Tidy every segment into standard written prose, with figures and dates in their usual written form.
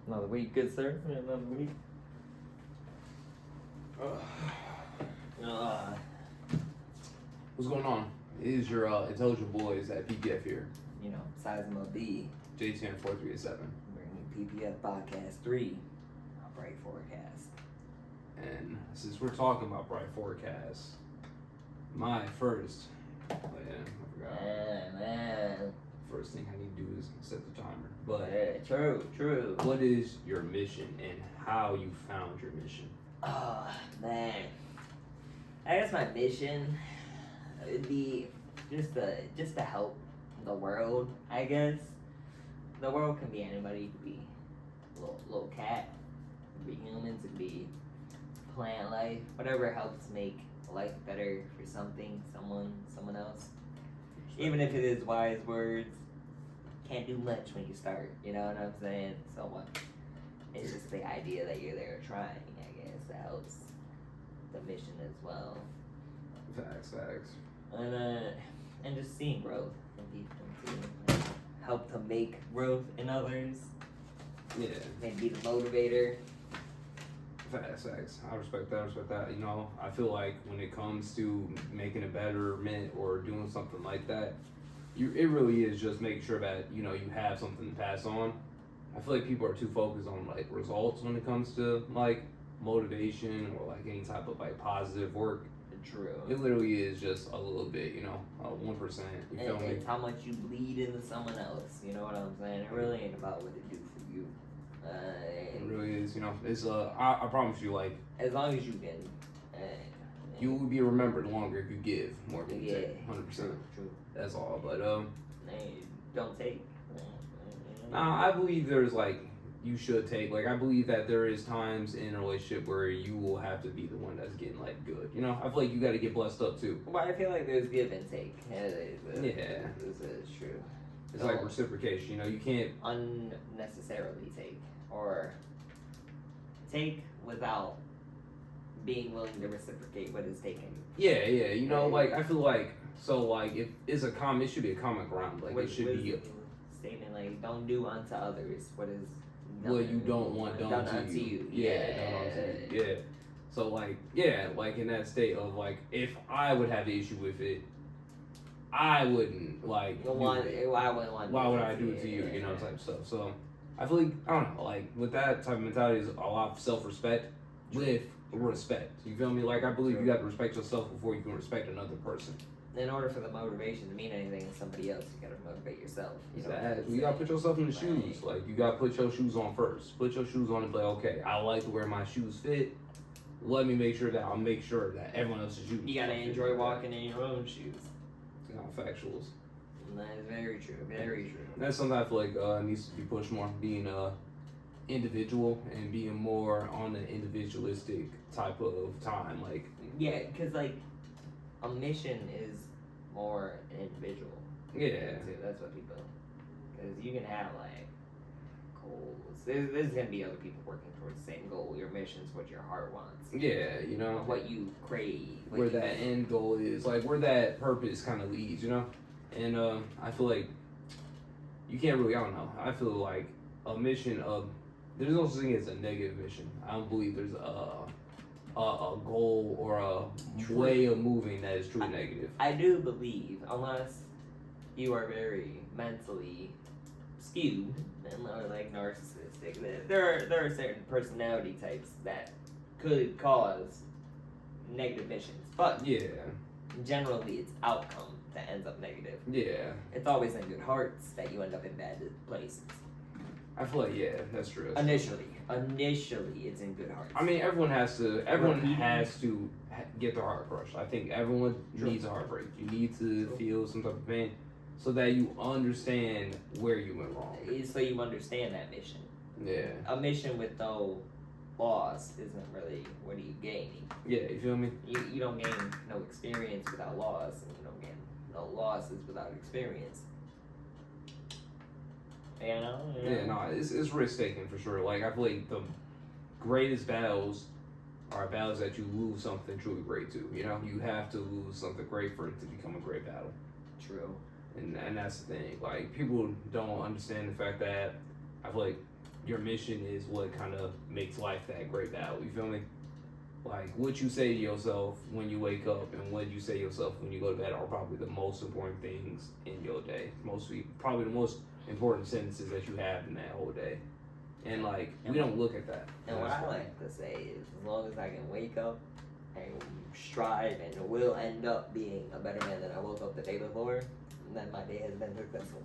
Another week, good sir. Another week. What's going on? It is your intelligent boys at PPF here. You know, size of B. JTN 4387. Bringing PPF Podcast 3. Bright Forecast. And since we're talking about bright forecast, my first, I forgot. Man. First thing I need to do is set the timer. But True. what is your mission and how you found your mission? Oh, man. I guess my mission would be just to help the world, I guess. The world can be anybody. It could be a little cat. It could be humans. It could be plant life. Whatever helps make life better for something, someone else. Even if it is wise words, can't do much when you start. You know what I'm saying? So what? It's just the idea that you're there trying, I guess, that helps the mission as well. Facts. And just seeing growth in people too. And help to make growth in others. Yeah. Maybe the motivator. Facts. I respect that. You know, I feel like when it comes to making a betterment or doing something like that, it really is just making sure that, you know, you have something to pass on. I feel like people are too focused on like results when it comes to like motivation or like any type of like positive work. True. It literally is just a little bit, you know, 1%. You feel me? It's how much you bleed into someone else. You know what I'm saying? It really ain't about what it do for you. It really is, you know. It's I promise you, like, as long as you can. You will be remembered longer if you give more than you take. 100%. True. That's all. But don't take. Nah, I believe there's like you should take. Like I believe that there is times in a relationship where you will have to be the one that's getting like good. You know, I feel like you got to get blessed up too. Well, I feel like there's give and take. Yeah. This is true. It's like reciprocation. You know, you can't unnecessarily take or take without being willing to reciprocate what is taken. Yeah. You know, like I feel like if it's a common, it should be a common ground. Like it should be. Statement like don't do unto others what is what you don't want done to you. Yeah. So like in that state of like if I would have an issue with it, I wouldn't like why would I do it to you? You know, type stuff. So I feel like I don't know, like with that type of mentality is a lot of self-respect with respect. You feel me? Like I believe you got to respect yourself before you can respect another person. In order for the motivation to mean anything to somebody else, you gotta motivate yourself. You gotta put yourself in the shoes. Like you gotta put your shoes on first. Put your shoes on and be like, okay, I like to wear my shoes fit. Let me make sure that everyone else's shoes. You gotta enjoy walking in your own shoes. You know, factuals. That is very true. Very true. That's something I feel like needs to be pushed more. Being individual and being more on the individualistic type of time. Like because like a mission is more individual. Yeah. That's what people. Because you can have like goals. There's gonna be other people working towards the same goal. Your mission is what your heart wants. Yeah, you know. What you crave. Where that end goal is, like where that purpose kind of leads, you know. And I feel like you can't really. I don't know. I feel like a mission of there's no such thing as a negative mission. I don't believe there's a goal or a way of moving that is truly negative. I do believe, unless you are very mentally skewed or like narcissistic, there are certain personality types that could cause negative missions. But generally, it's outcome that ends up negative. Yeah, it's always in good hearts that you end up in bad places. I feel like that's true. Initially, it's in good hearts. I mean, everyone has to get their heart crushed. I think everyone needs a heartbreak. You need to feel some type of pain so that you understand where you went wrong. So you understand that mission. Yeah. A mission with no loss isn't really, what are you gaining? Yeah, you feel me? You don't gain no experience without loss, and you don't gain no losses without experience. You know? Yeah, no, it's risk taking for sure. Like I feel like the greatest battles are battles that you lose something truly great to. You know, you have to lose something great for it to become a great battle. True. And that's the thing. Like people don't understand the fact that I feel like your mission is what kind of makes life that great battle. You feel me? Like what you say to yourself when you wake up and what you say to yourself when you go to bed are probably the most important things in your day. Probably the most important sentences that you have in that whole day. And like we don't look at that. And what I like to say is, as long as I can wake up and strive and will end up being a better man than I woke up the day before, then my day has been successful.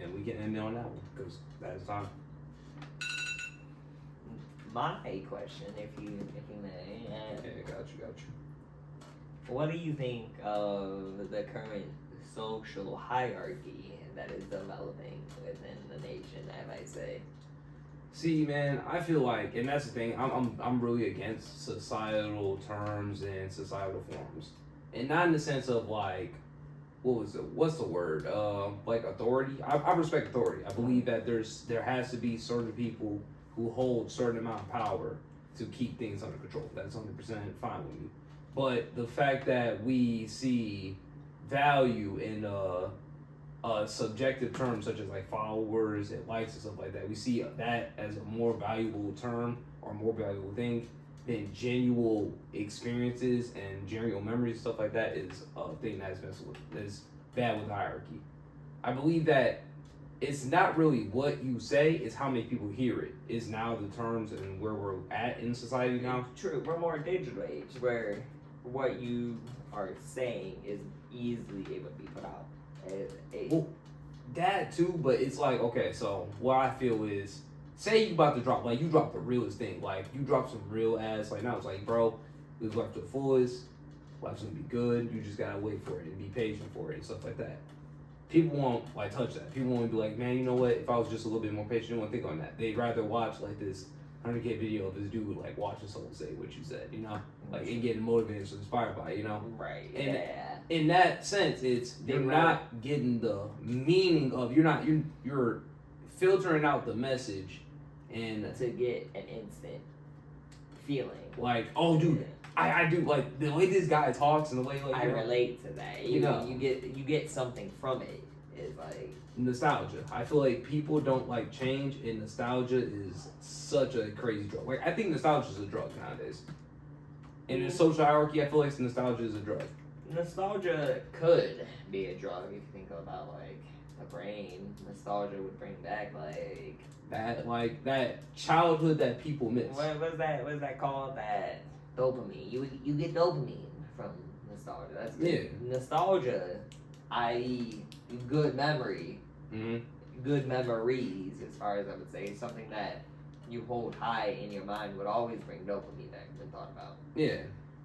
And we can end on that one because that is time. My question, if you may, Yeah, got you. what do you think of the current social hierarchy that is developing within the nation, I might say? See, man, I feel like, and that's the thing, I'm really against societal terms and societal forms, and not in the sense of like, what's the word? Like authority. I respect authority. I believe that there has to be certain people who hold certain amount of power to keep things under control. That's 100% fine with me. But the fact that we see value in subjective terms such as like followers and likes and stuff like that, we see that as a more valuable term or more valuable thing than genuine experiences and genuine memories and stuff like that is a thing that's bad with hierarchy. I believe that it's not really what you say, it's how many people hear it is now the terms and where we're at in society now. True, we're more digital age where what you are saying is easily able to be put out. Well, that too, but it's like, okay, so what I feel is, say you about to drop, like you drop the realest thing, like you drop some real ass, like now it's like, bro, live life to the fullest, life's gonna be good, you just gotta wait for it and be patient for it and stuff like that. People won't like touch that. People won't be like, man, you know what? If I was just a little bit more patient, they won't think on that. They'd rather watch like this 100K video of this dude like watching someone say what you said, you know, like and getting motivated, so inspired by it, you know. Right. And yeah. in that sense, you're not getting the meaning of you're filtering out the message and to get an instant feeling. Like, oh, dude. I do like the way this guy talks and the way like I relate to that. You know, you get something from it. It's like nostalgia. I feel like people don't like change, and nostalgia is such a crazy drug. Like I think nostalgia is a drug nowadays. In the social hierarchy, I feel like nostalgia is a drug. Nostalgia could be a drug if you think about like the brain. Nostalgia would bring back that childhood that people miss. What's that called? That dopamine. You get dopamine from nostalgia. That's good. Yeah. Nostalgia, i.e., good memory, good memories. As far as I would say, something that you hold high in your mind would always bring dopamine that you've been thought about. Yeah.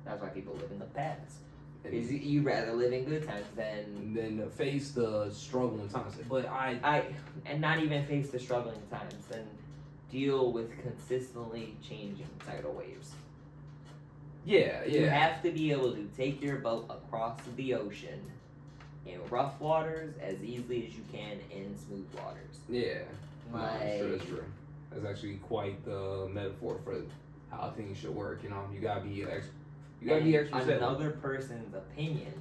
That's why people live in the past. Because you'd rather live in good times than face the struggling times. But and not even face the struggling times, and deal with consistently changing tidal waves. Yeah. You have to be able to take your boat across the ocean in rough waters as easily as you can in smooth waters. Yeah. That's true. That's actually quite the metaphor for how things should work. You know, you gotta be extra. Another person's opinion,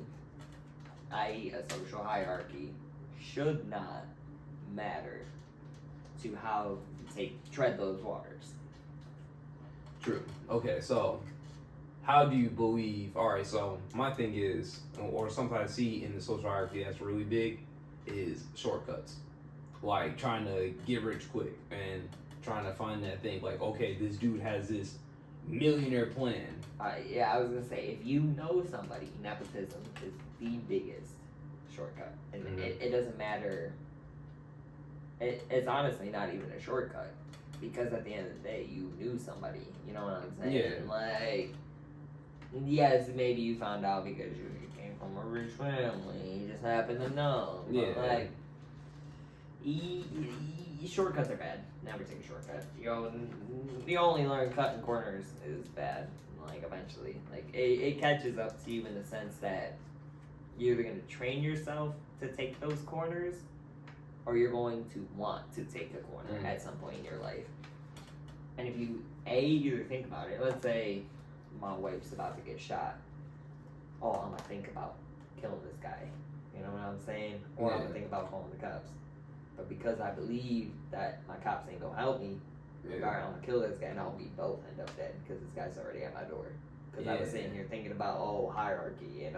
i.e., a social hierarchy, should not matter to how to tread those waters. True. Okay, so how do you believe? All right, so my thing is, or something I see in the social hierarchy that's really big, is shortcuts, like trying to get rich quick and trying to find that thing. Like, okay, this dude has this millionaire plan. I was gonna say, if you know somebody, nepotism is the biggest shortcut, and it doesn't matter. It's honestly not even a shortcut, because at the end of the day, you knew somebody. You know what I'm saying? Yeah. Like, yes, maybe you found out because you came from a rich family. You just happened to know. But Yeah. like, shortcuts are bad. Never take a shortcut. You only learn cutting corners is bad. Like eventually, like it catches up to you in the sense that you're either gonna train yourself to take those corners, or you're going to want to take the corner at some point in your life. And if you either think about it, let's say my wife's about to get shot. Oh, I'm gonna think about killing this guy. You know what I'm saying? Or I'm gonna think about calling the cops. But because I believe that my cops ain't gonna help me, Like, alright, I'm gonna kill this guy, and we both end up dead because this guy's already at my door. Because I was sitting here thinking about, hierarchy, and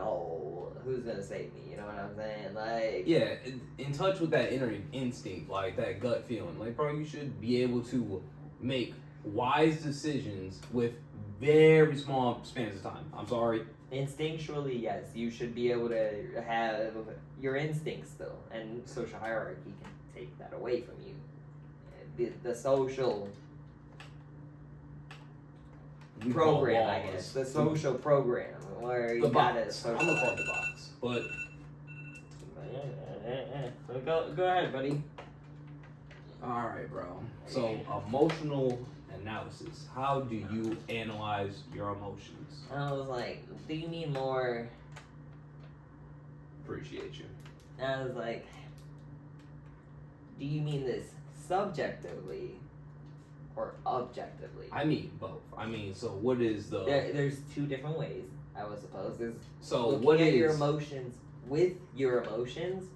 who's gonna save me? You know what I'm saying? Like, yeah, in touch with that inner instinct, like that gut feeling. Like, bro, you should be able to make wise decisions with very small spans of time. I'm sorry. instinctually, yes, you should be able to have your instincts still, and social hierarchy can take that away from you. The social program, I guess. The social program where you gotta socialize. I'm gonna call it the box, but go ahead, buddy. all right, bro. So emotional analysis. How do you analyze your emotions? I was like, do you mean more? Appreciate you. I was like, do you mean this subjectively or objectively? I mean both. I mean, so what is the? There's two different ways, I would suppose. There's So looking what at is your emotions with your emotions,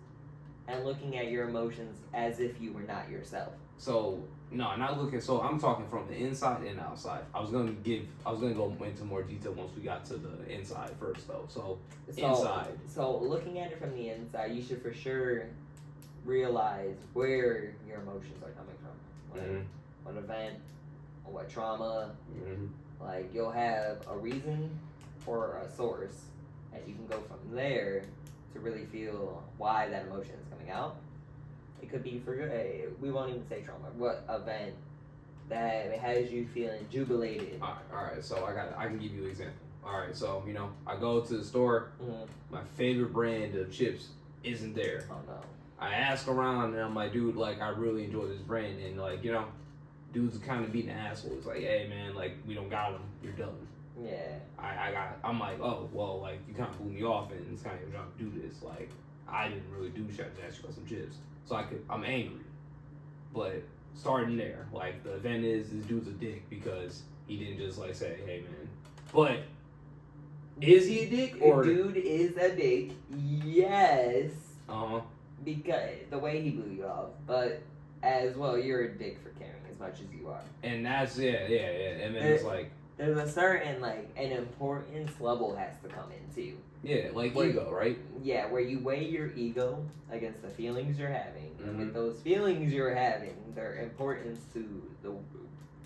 and looking at your emotions as if you were not yourself. So no, not looking. So I'm talking from the inside and outside. I was gonna go into more detail once we got to the inside first, though. So inside. So looking at it from the inside, you should for sure realize where your emotions are coming from. Like what event, or what trauma. Like you'll have a reason or a source, and you can go from there to really feel why that emotion is coming out. It could be for we won't even say trauma. What event that has you feeling jubilated? All right. So I can give you an example. All right. So I go to the store. My favorite brand of chips isn't there. Oh no. I ask around and I'm like, dude, like I really enjoy this brand, and like dudes are kind of being assholes. Like, hey man, like we don't got them. You're done. Yeah. I'm like, oh well, like you kind of blew me off, and it's kind of your job to do this. Like I didn't really do shit. I just asked you about some chips. So I'm angry, but starting there, like the event is this dude's a dick because he didn't just like say, hey man, but is he a dick or dude is a dick? Yes. Because the way he blew you off, but as well, you're a dick for caring as much as you are. And that's yeah, and then it's like there's a certain an importance level has to come in too. Yeah, like ego, right? Yeah, where you weigh your ego against the feelings you're having. And with those feelings you're having, their importance to the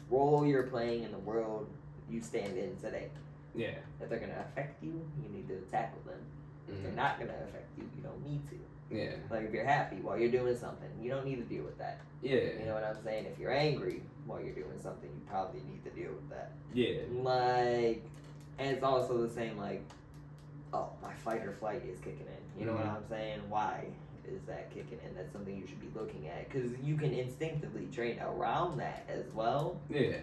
role you're playing in the world you stand in today. Yeah. If they're going to affect you, you need to tackle them. If they're not going to affect you, you don't need to. Yeah. Like if you're happy while you're doing something, you don't need to deal with that. Yeah. You know what I'm saying? If you're angry while you're doing something, you probably need to deal with that. Yeah. Like, and it's also the same, like, oh, my fight or flight is kicking in. You know what I'm saying? Why is that kicking in? That's something you should be looking at. Because you can instinctively train around that as well. Yeah.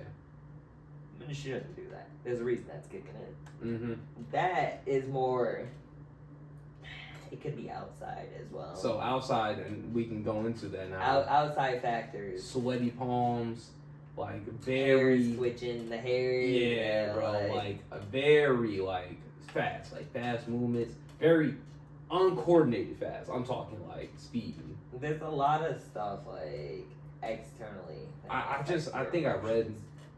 But you shouldn't do that. There's a reason that's kicking in. That is more... It could be outside as well. So outside, and we can go into that now. Outside factors. Sweaty palms, like hair twitching, the hair. Yeah, bro. Like a very fast movements, very uncoordinated fast. I'm talking like speed. There's a lot of stuff like externally. I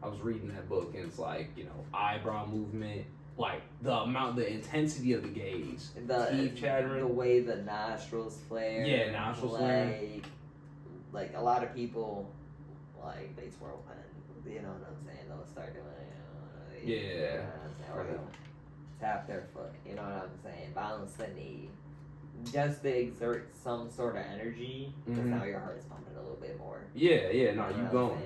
was reading that book, and it's like eyebrow movement. Like the intensity of the gaze, teeth chattering, the way the nostrils flare. Yeah, nostrils flare. Like a lot of people, like they twirl pen. You know what I'm saying? They'll start doing yeah. You know what I'm saying? Or they'll tap their foot. You know what I'm saying? Balance the knee, just to exert some sort of energy. Because now your heart is pumping a little bit more. Yeah. No, you going?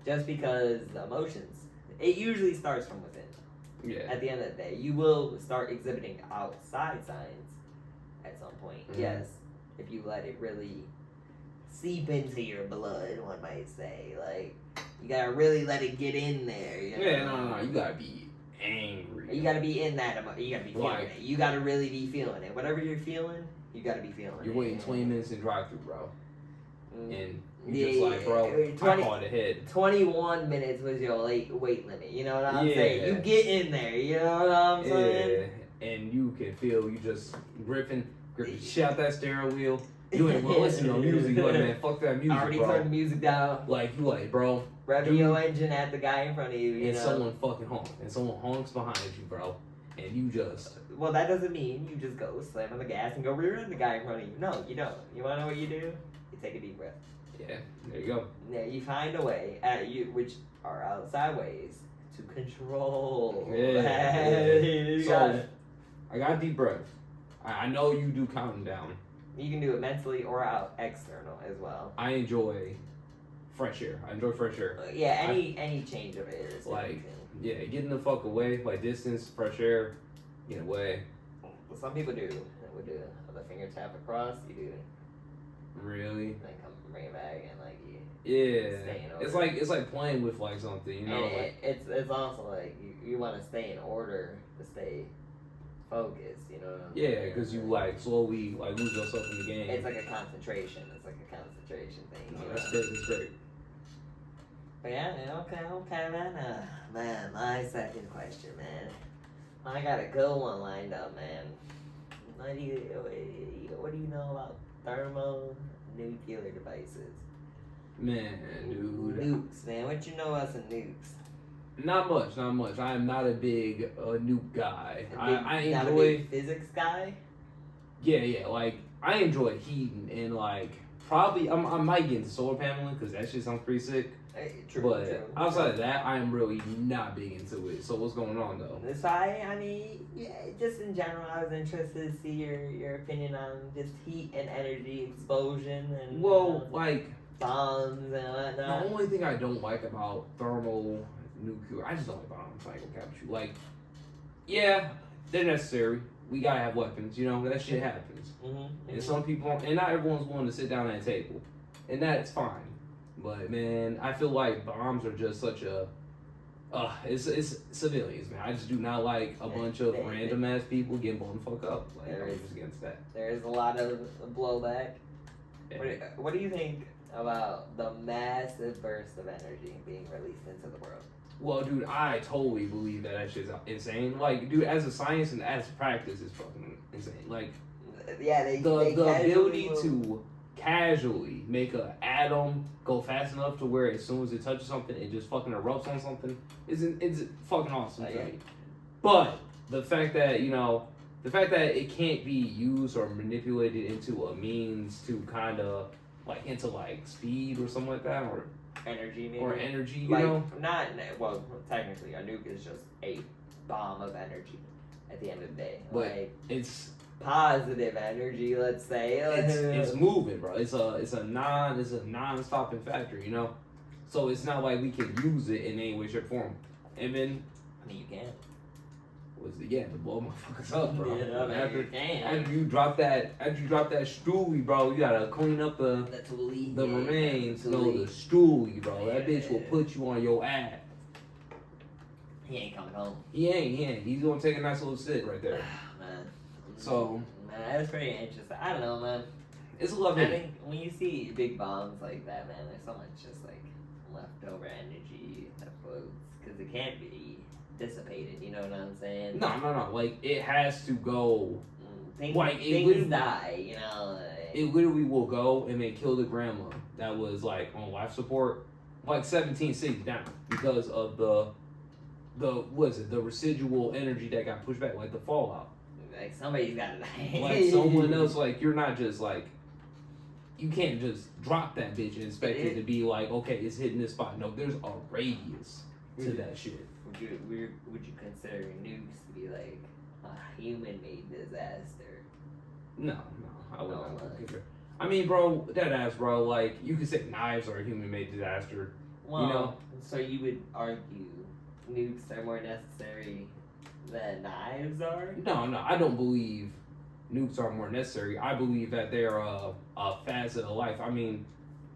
Just because the emotions, it usually starts from within. Yeah. At the end of the day, you will start exhibiting outside signs at some point. Yes, if you let it really seep into your blood, one might say. Like, you gotta really let it get in there. You know? Yeah, no, you gotta be angry. You gotta be in that emotion. You gotta be feeling it. You gotta really be feeling it. Whatever you're feeling, you gotta be feeling it. You're waiting 20 minutes in drive-through, bro. And you're just like, bro, 20, I caught ahead. 21 minutes was your weight limit. You know what I'm saying? You get in there. You know what I'm saying? Yeah. And you can feel you just gripping shit out that steering wheel. You ain't gonna listen to no music. You like, man, fuck that music, Already bro. turned the music down. Like, you like, bro. Revving your engine at the guy in front of you, And know. someone fucking honks. And someone honks behind you, bro. And you just... Well, that doesn't mean you just go slam on the gas and go rear-end the guy in front of you. No, you don't. You wanna know what you do? You take a deep breath. Yeah, there you go. Yeah, you find a way, which are outside ways, to control. Yeah. You So, got it. I got deep breath. I know you do counting down. You can do it mentally or out external as well. I enjoy fresh air. I enjoy fresh air. Yeah, any change of it is Like, amazing. yeah, getting the fuck away, like distance, fresh air, get away. Well, some people do. Would do the finger tap across. You do, Really? and then come bring it back and like you. Yeah. Stay in It's order. like playing with like something, you know? And Like, it's also like you want to stay in order to stay focused. You know. What I'm yeah, saying? because you like slowly like lose yourself in the game. It's like a concentration. It's like a concentration thing. No, you that's know? great. That's great. But yeah, okay, man. Man, my second question, man. I got a good one lined up, man. What do you know about thermonuclear devices? Man, dude. Nukes, man. What you know about some nukes? Not much. I am not a big nuke guy. I Not a enjoy, big physics guy? yeah, like I enjoy heating and like probably I might get into solar paneling because that shit sounds pretty sick. True, But true. outside of that, I am really not big into it. So what's going on though? So I mean, yeah, just in general, I was interested to see your opinion on just heat and energy explosion and Well, like bombs and the whatnot. only thing I don't like about thermal nuclear, I just don't like bombs. I ain't gonna cap you. Like, yeah, they're necessary. We gotta have weapons. You know that shit happens. And some people, and not everyone's willing to sit down at a table, and that's fine. But man, I feel like bombs are just such a, it's civilians, man. I just do not like a bunch of random ass people getting blown the fuck up. Like I'm just against that. There is a lot of blowback. Yeah. What do you think about the massive burst of energy being released into the world? Well, dude, I totally believe that shit's insane. Like, dude, as a science and as a practice, it's fucking insane. Like, yeah, the ability to casually make an atom go fast enough to where as soon as it touches something, it just fucking erupts on something is fucking awesome to me. But the fact that it can't be used or manipulated into a means to kind of like into like speed or something like that or energy, maybe. Or energy, you like, know? Well, technically, a nuke is just a bomb of energy at the end of the day. But like, it's positive energy, let's say. it's moving, bro. It's a non-stopping factor, you know? So it's not like we can use it in any way, shape, or form. And then I mean, you can. to blow motherfuckers up, bro. Yeah, after, you can. after you drop that stoolie, bro, you gotta clean up the toolie. remains. No, toolie. the stoolie, bro. That bitch will Yeah. put you on your ass. He ain't coming home. He ain't. He's gonna take a nice little sit right there. Man. So Man, that's pretty interesting. I don't know, man. it's a love I hate. think when you see big bombs like that, man, there's so much just like leftover energy that floats because it can't be dissipated. You know what I'm saying? No. Like it has to go. Things, Like, it things literally- die. You know. It literally will go and then kill the grandma that was like on life support, like 17 cities down because of the residual energy that got pushed back, like the fallout. Like somebody's got to die. Like someone else, like you're not just like you can't just drop that bitch and expect it to be like, okay, it's hitting this spot. No, there's a radius to that shit. Would you consider nukes to be like a human-made disaster? No, I wouldn't. No, Consider. I mean, bro, that ass, bro. Like you could say knives are a human-made disaster. Well, You know? so you would argue nukes are more necessary than knives are? No, I don't believe nukes are more necessary. I believe that they're a facet of life. I mean,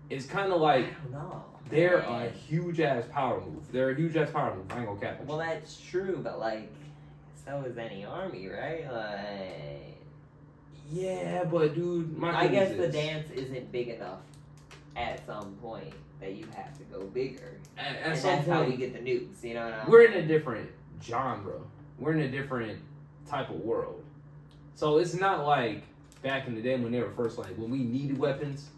it's kind of like I don't know. they're man. a huge ass power move. They're a huge ass power move. I ain't gonna cap it. Well, that's true, but like, so is any army, right? Like, Yeah, but dude, my I thing guess is the this. dance isn't big enough at some point that you have to go bigger. At And some that's how we point, get the nukes, you know what I mean? we're in a different genre. We're in a different type of world. So it's not like back in the day when they were first like when we needed weapons.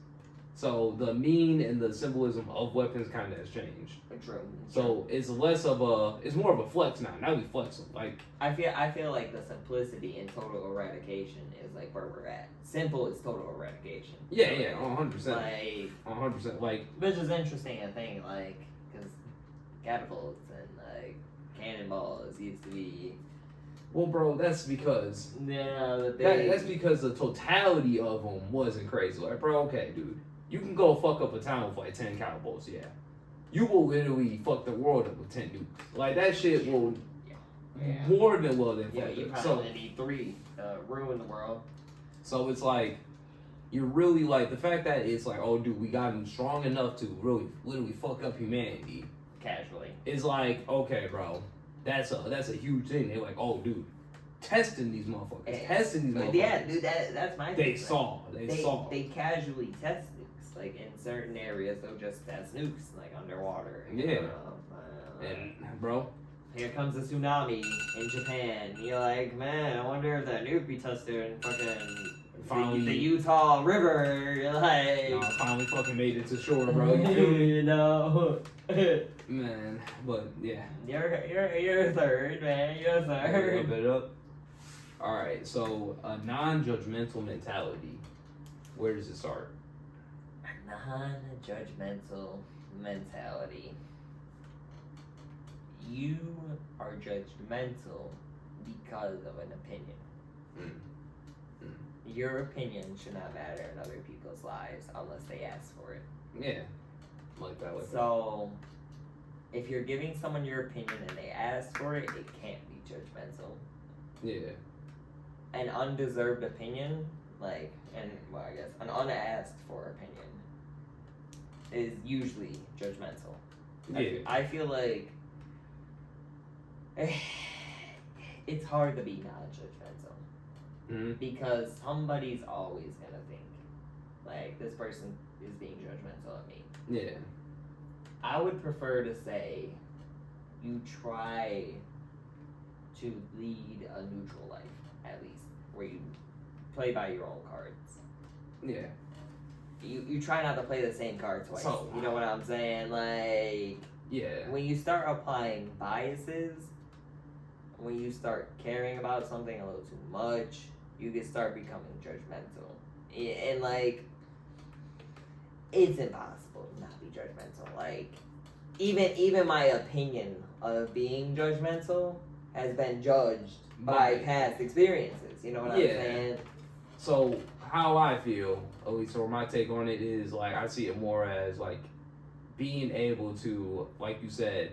So the mean and the symbolism of weapons kind of has changed. True. So it's less of it's more of a flex now. Now we flex them. Like I feel like the simplicity and total eradication is like where we're at. Simple is total eradication. Yeah, yeah, 100%. Like 100%. Like which is interesting, I think, like because catapults and like cannonballs used to be. Well, bro, that's because Yeah, that's because the totality of them wasn't crazy. Like, bro, okay, dude, you can go fuck up a town with like 10 catapults, yeah. You will literally fuck the world up with 10 nukes. Like that shit will more than well than fuck you up. probably need 3 to ruin the world. So it's like you're really like the fact that it's like, oh, dude, we got him strong enough to really literally fuck up humanity Casually. It's like, okay, bro, that's a huge thing. They're like, oh, dude, testing these motherfuckers, testing these motherfuckers. Yeah, dude, that's my. They thing, saw. They casually test nukes, like in certain areas they'll just test nukes, like underwater. Yeah. And bro, here comes a tsunami in Japan. You're like, man, I wonder if that nuke we tested in fucking the Utah River. You're like, no, finally fucking made it to shore, bro. You feel me? You know. Man, but yeah. You're third, man. You're third. A bit up. All right, so a non-judgmental mentality. Where does it start? A non-judgmental mentality. You are judgmental because of an opinion. Your opinion should not matter in other people's lives unless they ask for it. Yeah, like that. So, if you're giving someone your opinion and they ask for it, it can't be judgmental. Yeah. An undeserved opinion, I guess an unasked for opinion, is usually judgmental. Yeah. I feel like it's hard to be non-judgmental because somebody's always gonna think like this person is being judgmental of me. Yeah. I would prefer to say you try to lead a neutral life, at least, where you play by your own cards. Yeah. You try not to play the same card twice. So, you know what I'm saying? Like, yeah. when you start applying biases, when you start caring about something a little too much, you can start becoming judgmental. And like, it's impossible to not be judgmental. Like, even my opinion of being judgmental has been judged by past experiences. You know what I'm saying? So how I feel, at least or my take on it is like I see it more as like being able to, like you said,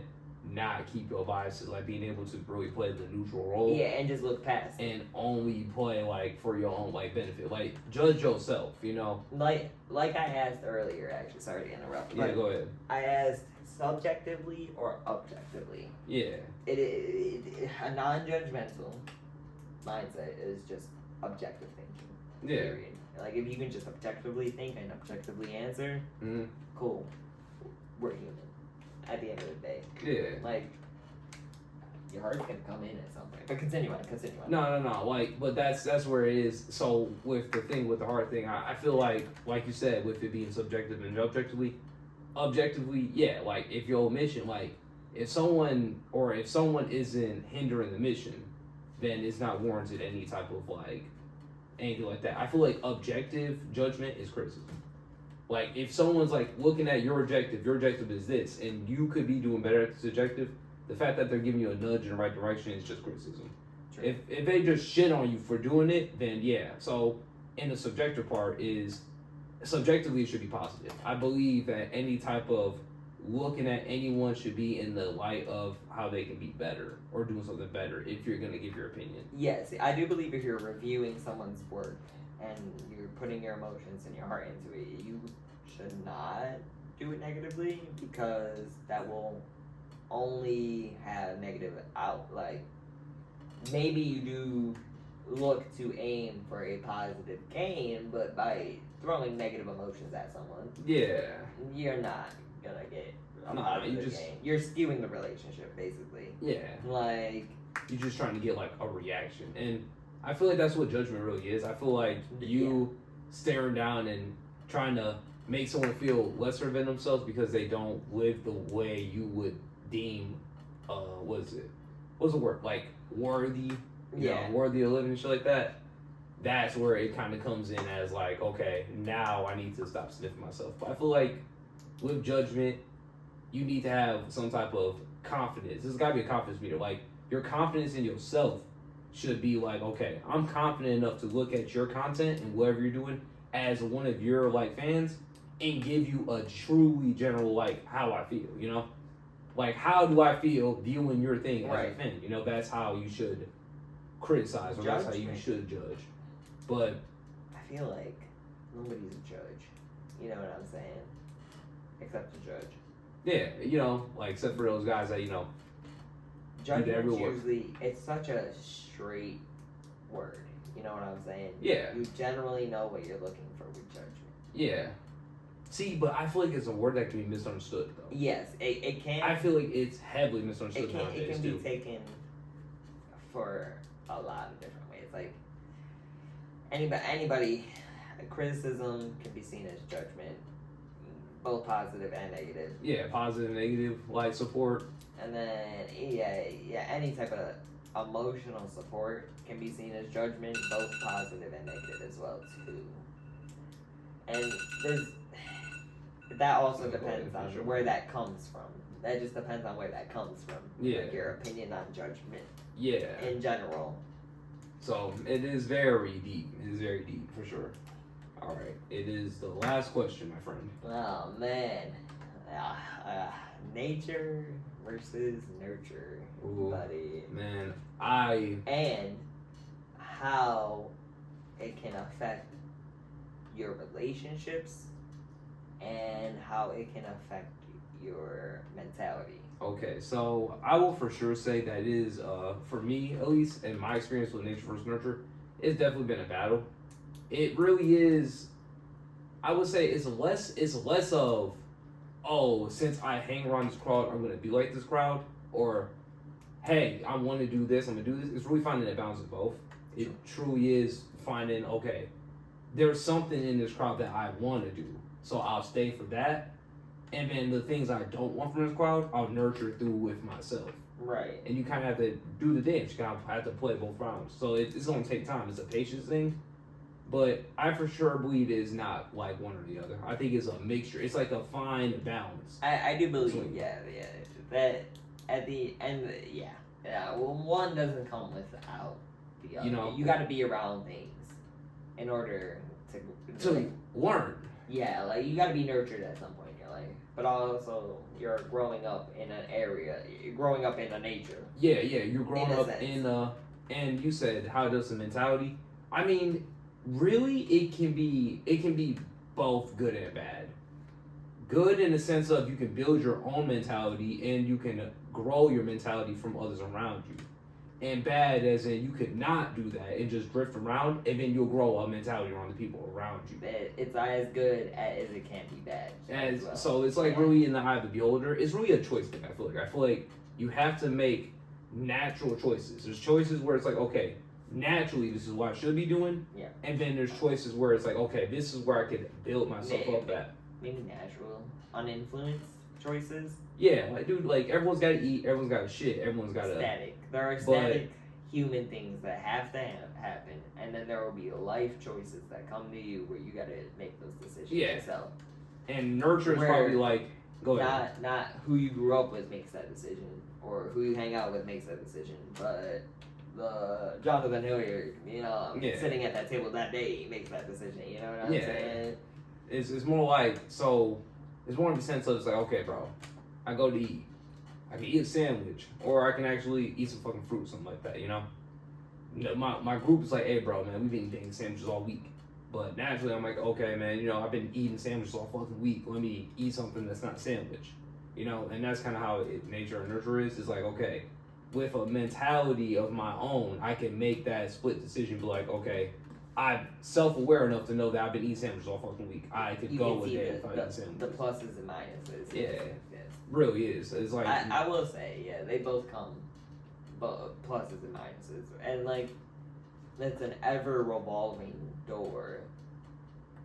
not keep your biases, like being able to really play the neutral role. Yeah, and just look past it. And only play like for your own like benefit. Like judge yourself, you know? Like I asked earlier, actually, sorry to interrupt. Yeah, go ahead. I asked subjectively or objectively. Yeah. A non-judgmental mindset is just objective thinking. Yeah. Period. Like if you can just objectively think and objectively answer, cool. We're human. At the end of the day. Yeah. Like your heart's gonna come in at some point. But continue on. No. Like, but that's where it is. So with the thing with the heart thing, I feel like you said, with it being subjective and objectively, yeah. Like if your mission, like if someone isn't hindering the mission, then it's not warranted any type of like anything like that. I feel like objective judgment is criticism. Like if someone's like looking at your objective is this, and you could be doing better at this objective, the fact that they're giving you a nudge in the right direction is just criticism. True. If they just shit on you for doing it, then yeah. So in the subjective part is subjectively it should be positive. I believe that any type of looking at anyone should be in the light of how they can be better or doing something better if you're gonna give your opinion. Yes, I do believe if you're reviewing someone's work and you're putting your emotions and your heart into it, you should not do it negatively, because that will only have negative maybe you do look to aim for a positive gain, but by throwing negative emotions at someone, you're not gonna get a positive gain. You're skewing the relationship, basically. Yeah. Like, you're just trying to get like a reaction. And I feel like that's what judgment really is. I feel like you staring down and trying to make someone feel lesser than themselves because they don't live the way you would deem, what's the word? Like, worthy, worthy of living and shit like that. That's where it kind of comes in as like, okay, now I need to stop sniffing myself. But I feel like with judgment, you need to have some type of confidence. This has got to be a confidence meter. Like, your confidence in yourself should be like, okay, I'm confident enough to look at your content and whatever you're doing as one of your like fans and give you a truly general like how I feel, you know? Like, how do I feel viewing your thing as a fan? You know, that's how you should criticize, or that's how you should judge. But I feel like nobody's a judge. You know what I'm saying? Except the judge. Yeah, you know, like except for those guys that, you know, judgment usually, it's such a straight word. You know what I'm saying? Yeah. You generally know what you're looking for with judgment. Yeah. See, but I feel like it's a word that can be misunderstood, though. Yes, it can. I feel like it's heavily misunderstood nowadays, it can too. be taken for a lot of different ways. Like, anybody, criticism can be seen as judgment, both positive and negative. Yeah, positive, negative, like support. And then, any type of emotional support can be seen as judgment, both positive and negative as well, too. And that also depends on where that comes from. That just depends on where that comes from. Yeah. Like your opinion on judgment. Yeah. In general. So, it is very deep. It is very deep, for sure. Alright, it is the last question, my friend. Oh, man. Nature versus nurture, buddy. Man, And how it can affect your relationships and how it can affect your mentality. Okay, so I will for sure say that it is, for me at least, in my experience with nature versus nurture, it's definitely been a battle. It really is. I would say it's less of, oh, since I hang around this crowd, I'm gonna be like this crowd, or hey, I want to do this, I'm gonna do this. It's really finding that balance of both. It truly is finding, okay, there's something in this crowd that I want to do, so I'll stay for that. And then the things I don't want from this crowd, I'll nurture through with myself. Right. And you kind of have to do the dance. You kind of have to play both rounds. So it's going to take time. It's a patience thing. But I for sure believe it is not like one or the other. I think it's a mixture. It's like a fine balance. I do believe, that at the end, well, one doesn't come without the other. You know, you got to be around things in order to like, learn. Yeah, like you got to be nurtured at some point in your life, but also you're growing up in an area. You're growing up in a nature. Yeah, you're growing up in and you said how does the mentality? I mean, really, it can be both good and bad. Good in the sense of you can build your own mentality and you can grow your mentality from others around you. And bad as in you could not do that and just drift around, and then you'll grow a mentality around the people around you. It's as good as it can be bad. So it's like really in the eye of the beholder. It's really a choice thing, I feel like you have to make natural choices. There's choices where it's like, okay, naturally this is what I should be doing. Yeah. And then there's choices where it's like, okay, this is where I could build myself up at. Maybe natural, uninfluenced choices. Yeah, like dude, like everyone's got to eat, everyone's got to shit, everyone's got to. Static. There are static human things that have to happen, and then there will be life choices that come to you where you got to make those decisions yourself. And nurture is probably like, go ahead. Not who you grew up with makes that decision, or who you hang out with makes that decision, but the Jonathan Hilliard, sitting at that table that day makes that decision. You know what I'm saying? It's more like, so it's more in the sense of it's like, okay, bro, I go to eat. I can eat a sandwich, or I can actually eat some fucking fruit, something like that, you know? My group is like, hey, bro, man, we've been eating sandwiches all week. But naturally, I'm like, okay, man, I've been eating sandwiches all fucking week. Let me eat something that's not a sandwich, And that's kind of how nature and nurture is. It's like, okay, with a mentality of my own, I can make that split decision, be like, okay, I'm self-aware enough to know that I've been eating sandwiches all fucking week. I could go with it if I eat sandwiches. The pluses and minuses. Yeah. Really is. It's like I will say, they both come, both pluses and minuses, and like it's an ever revolving door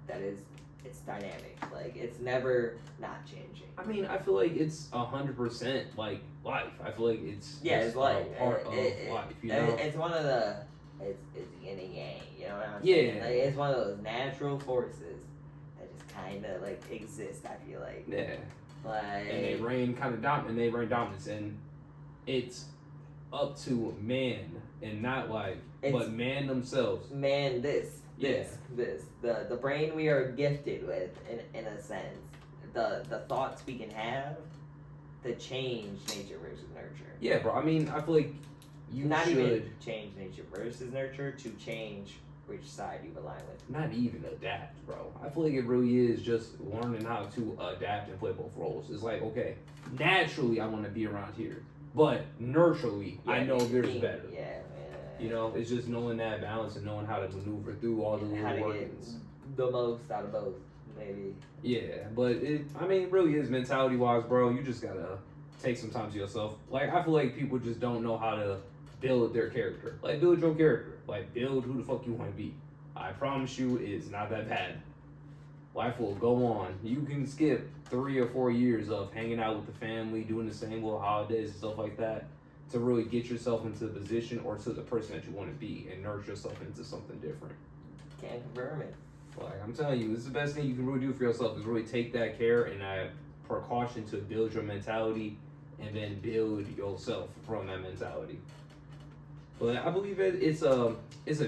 that is, it's dynamic. Like, it's never not changing. I mean, I feel like it's 100% like life. I feel like it's It's life. a part of life. You know, it's one of the it's yin and yang. You know what I'm Yeah. saying? Like, it's one of those natural forces that just kind of like exist. I feel like. yeah. Like, And they reign dominance, and it's up to man and not life, but man themselves. Man, the brain we are gifted with, in a sense, the thoughts we can have, to change nature versus nurture. Yeah, bro. I mean, I feel like you not should even change nature versus nurture, to change which side you align with. not even adapt, bro. I feel like it really is just learning how to adapt and play both roles. It's like, okay, naturally I want to be around here, but nurturally I know there's better. Yeah. You know, it's just knowing that balance and knowing how to maneuver through all the How little to get workings. the most out of both, maybe. Yeah, but it really is mentality wise, bro. You just gotta take some time to yourself. Like, I feel like people just don't know how to build their character. Like, build your character. Like, build who the fuck you want to be. I promise you, it's not that bad. Life will go on. You can skip 3 or 4 years of hanging out with the family, doing the same little holidays and stuff like that, to really get yourself into the position or to the person that you want to be and nurture yourself into something different. Can't confirm it. Like, I'm telling you, this is the best thing you can really do for yourself, is really take that care and that precaution to build your mentality and then build yourself from that mentality. But I believe it's a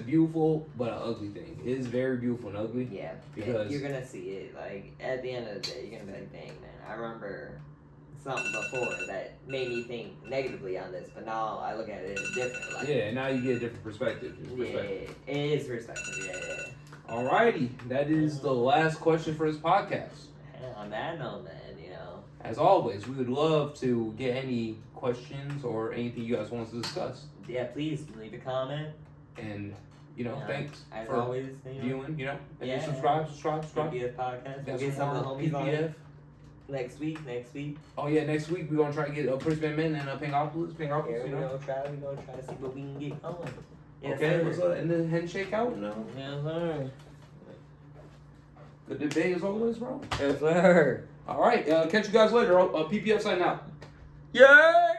beautiful but an ugly thing. It is very beautiful and ugly. Yeah, Because you're gonna see it. Like, at the end of the day, you're gonna be like, dang, man, I remember something before that made me think negatively on this, but now I look at it in a different light. yeah, now you get a different perspective. Yeah, it is perspective. Yeah. Alrighty, that is the last question for this podcast. On that note, man, As always, we would love to get any questions or anything you guys want us to discuss. Yeah, please leave a comment. And, thanks as for always, viewing, and Yeah. subscribe. PPF podcast. We'll Got get some of the more homies on PPF. next week. Oh yeah, next week we're gonna try to get Prince Man Men and Pingopolis, Yeah, we're gonna try to see what we can get going. Yes, okay, sir. what's up? And then handshake out, Yes, sir. Good debate as always, bro. Yes, sir. Alright, catch you guys later. PPF signing out. Yeah.